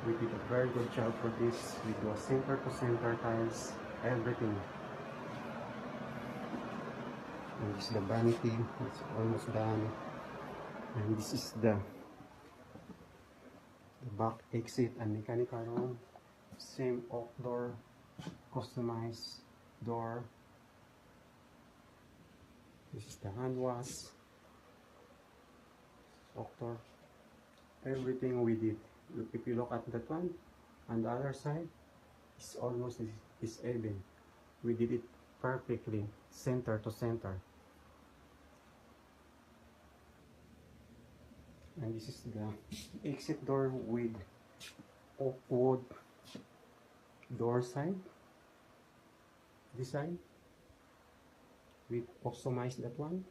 We did a very good job for this. We do a center to center tiles, everything. And this is the vanity. It's almost done. And this is the back exit and mechanical room. Same oak door, customized door. This is the hand wash, oak door. Everything we did. If you look at that one, on the other side, it's almost is even. We did it perfectly, center to center. And this is the exit door with oak wood door side. This side, we customized that one.